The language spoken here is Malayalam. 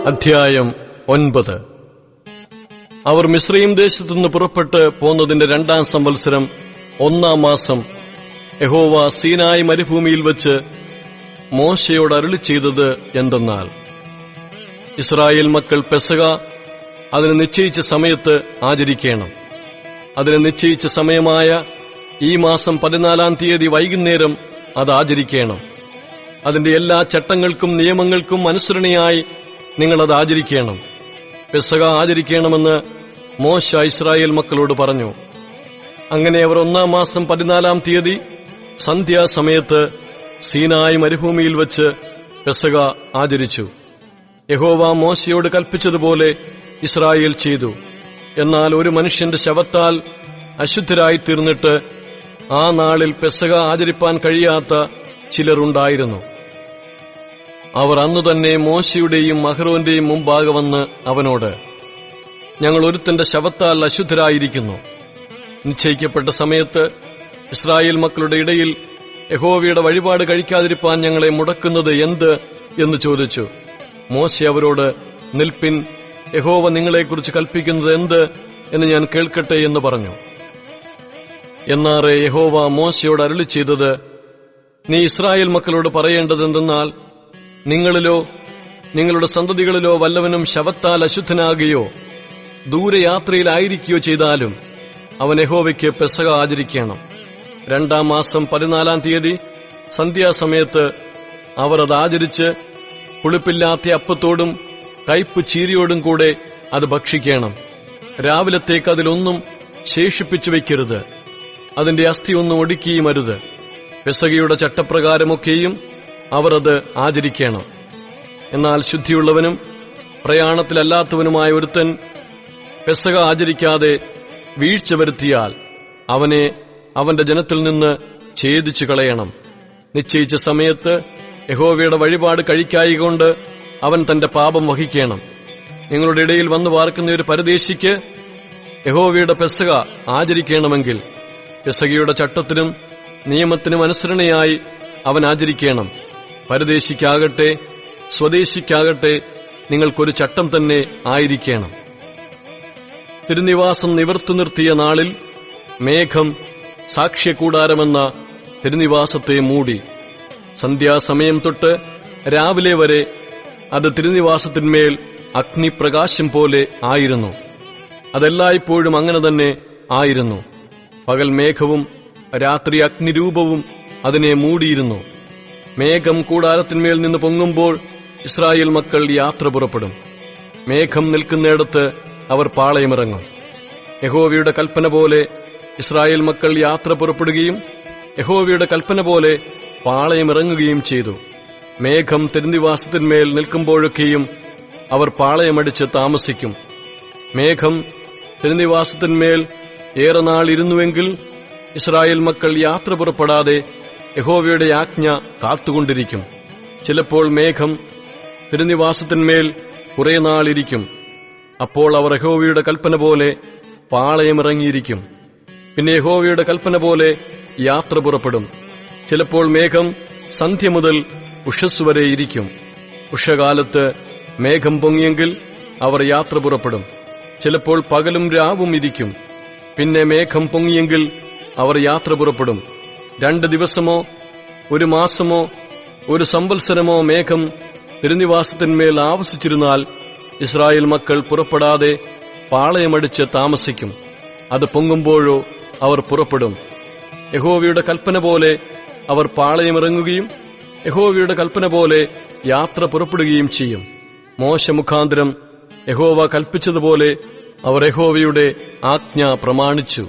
അധ്യായം 9. അവർ മിസ്രയീം ദേശത്തുനിന്ന് പുറപ്പെട്ട് പോന്നതിന്റെ 2-ാം സംവത്സരം 1-ാം മാസം യഹോവ സീനായി മരുഭൂമിയിൽ വച്ച് മോശയോട് അരുളിച്ചെയ്തത് എന്തെന്നാൽ, ഇസ്രായേൽ മക്കൾ പെസഹ അതിന് നിശ്ചയിച്ച സമയത്ത് ആചരിക്കണം. അതിന് നിശ്ചയിച്ച സമയമായ ഈ മാസം 14-ാം തീയതി വൈകുന്നേരം അത് ആചരിക്കണം. അതിന്റെ എല്ലാ ചട്ടങ്ങൾക്കും നിയമങ്ങൾക്കും അനുസരണയായി നിങ്ങളത് ആചരിക്കണം. പെസഹ ആചരിക്കണമെന്ന് മോശ ഇസ്രായേൽ മക്കളോട് പറഞ്ഞു. അങ്ങനെ അവർ 1-ാം മാസം 14-ാം തീയതി സന്ധ്യാസമയത്ത് സീനായി മരുഭൂമിയിൽ വച്ച് പെസഹ ആചരിച്ചു. യഹോവ മോശയോട് കൽപ്പിച്ചതുപോലെ ഇസ്രായേൽ ചെയ്തു. എന്നാൽ ഒരു മനുഷ്യന്റെ ശവത്താൽ അശുദ്ധരായിത്തീർന്നിട്ട് ആ നാളിൽ പെസഹ ആചരിപ്പാൻ കഴിയാത്ത ചിലരുണ്ടായിരുന്നു. അവർ അന്നുതന്നെ മോശയുടെയും അഹ്റോന്റെയും മുമ്പാകെ വന്ന് അവനോട്, ഞങ്ങൾ ഒരുത്തന്റെ ശവത്താൽ അശുദ്ധരായിരിക്കുന്നു. നിശ്ചയിക്കപ്പെട്ട സമയത്ത് ഇസ്രായേൽ മക്കളുടെ ഇടയിൽ യഹോവയുടെ വഴിപാട് കഴിക്കാതിരിപ്പാൻ ഞങ്ങളെ മുടക്കുന്നത് എന്ത് എന്ന് ചോദിച്ചു. മോശ അവരോട്, നിൽപ്പിൻ, യഹോവ നിങ്ങളെക്കുറിച്ച് കൽപ്പിക്കുന്നത് എന്ത് എന്ന് ഞാൻ കേൾക്കട്ടെ എന്ന് പറഞ്ഞു. എന്നാറെ യഹോവ മോശയോട് അരുളിച്ചെയ്തത്, നീ ഇസ്രായേൽ മക്കളോട് പറയേണ്ടതെന്തെന്നാൽ, നിങ്ങളിലോ നിങ്ങളുടെ സന്തതികളിലോ വല്ലവനും ശവത്താൽ അശുദ്ധനാകുകയോ ദൂരയാത്രയിലായിരിക്കുകയോ ചെയ്താലും അവൻ യഹോവയ്ക്ക് പെസഹ ആചരിക്കണം. 2-ാം മാസം 14-ാം തീയതി സന്ധ്യാസമയത്ത് അവർ അത് ആചരിച്ച് പുളിപ്പില്ലാത്ത അപ്പത്തോടും കയ്പ് ചീരിയോടും കൂടെ അത് ഭക്ഷിക്കണം. രാവിലത്തേക്ക് അതിലൊന്നും ശേഷിപ്പിച്ചു വയ്ക്കരുത്. അതിന്റെ അസ്ഥിയൊന്നും ഒടുക്കിയും അരുത്. പെസഹയുടെ ചട്ടപ്രകാരമൊക്കെയും അവർ അത് ആചരിക്കണം. എന്നാൽ ശുദ്ധിയുള്ളവനും പ്രയാണത്തിലല്ലാത്തവനുമായ ഒരുത്തൻ പെസഹ ആചരിക്കാതെ വീഴ്ച വരുത്തിയാൽ അവനെ അവന്റെ ജനത്തിൽ നിന്ന് ഛേദിച്ചു കളയണം. നിശ്ചയിച്ച സമയത്ത് യഹോവയുടെ വഴിപാട് കഴിക്കായികൊണ്ട് അവൻ തന്റെ പാപം വഹിക്കണം. നിങ്ങളുടെ ഇടയിൽ വന്നു പാർക്കുന്ന ഒരു പരദേശിക്ക് യഹോവയുടെ പെസഹ ആചരിക്കണമെങ്കിൽ പെസഹയുടെ ചട്ടത്തിനും നിയമത്തിനും അനുസരണയായി അവൻ ആചരിക്കണം. പരദേശിക്കാകട്ടെ സ്വദേശിക്കാകട്ടെ നിങ്ങൾക്കൊരു ചട്ടം തന്നെ ആയിരിക്കണം. തിരുനിവാസം നിവർത്തി നിർത്തിയ നാളിൽ മേഘം സാക്ഷ്യകൂടാരമെന്ന തിരുനിവാസത്തെ മൂടി. സന്ധ്യാസമയം തൊട്ട് രാവിലെ വരെ അത് തിരുനിവാസത്തിന്മേൽ അഗ്നിപ്രകാശം പോലെ ആയിരുന്നു. അതെല്ലായ്പ്പോഴും അങ്ങനെ തന്നെ ആയിരുന്നു. പകൽ മേഘവും രാത്രി അഗ്നിരൂപവും അതിനെ മൂടിയിരുന്നു. മേഘം കൂടാരത്തിന്മേൽ നിന്ന് പൊങ്ങുമ്പോൾ ഇസ്രായേൽ മക്കൾ യാത്ര പുറപ്പെടും. മേഘം നിൽക്കുന്നിടത്ത് അവർ പാളയമിറങ്ങും. യഹോവയുടെ കൽപ്പന പോലെ ഇസ്രായേൽ മക്കൾ യാത്ര പുറപ്പെടുകയും യഹോവയുടെ കൽപ്പന പോലെ പാളയമിറങ്ങുകയും ചെയ്തു. മേഘം തിരുനിവാസത്തിന്മേൽ നിൽക്കുമ്പോഴൊക്കെയും അവർ പാളയമടിച്ച് താമസിക്കും. മേഘം തിരുനിവാസത്തിന്മേൽ ഏറെ നാൾ ഇരുന്നുവെങ്കിൽ ഇസ്രായേൽ മക്കൾ യാത്ര പുറപ്പെടാതെ യഹോവയുടെ ആജ്ഞ കാത്തുകൊണ്ടിരിക്കും. ചിലപ്പോൾ മേഘം തിരുനിവാസത്തിന്മേൽ കുറെ നാളിരിക്കും. അപ്പോൾ അവർ യഹോവയുടെ കൽപ്പന പോലെ പാളയമിറങ്ങിയിരിക്കും. പിന്നെ യഹോവയുടെ കൽപ്പന പോലെ യാത്ര പുറപ്പെടും. ചിലപ്പോൾ മേഘം സന്ധ്യ മുതൽ ഉഷസ് വരെ ഇരിക്കും. ഉഷകാലത്ത് മേഘം പൊങ്ങിയെങ്കിൽ അവർ യാത്ര പുറപ്പെടും. ചിലപ്പോൾ പകലും രാവും ഇരിക്കും. പിന്നെ മേഘം പൊങ്ങിയെങ്കിൽ അവർ യാത്ര പുറപ്പെടും. 2 ദിവസമോ 1 മാസമോ 1 സംവത്സരമോ മേഘം തിരുനിവാസത്തിന്മേൽ ആവസിച്ചിരുന്നാൽ ഇസ്രായേൽ മക്കൾ പുറപ്പെടാതെ പാളയമടിച്ച് താമസിക്കും. അത് പൊങ്ങുമ്പോഴോ അവർ പുറപ്പെടും. യഹോവയുടെ കൽപ്പന പോലെ അവർ പാളയമിറങ്ങുകയും യഹോവയുടെ കൽപ്പന പോലെ യാത്ര പുറപ്പെടുകയും ചെയ്യും. മോശ മുഖാന്തരം യഹോവ കൽപ്പിച്ചതുപോലെ അവർ യഹോവയുടെ ആജ്ഞ പ്രമാണിച്ചു.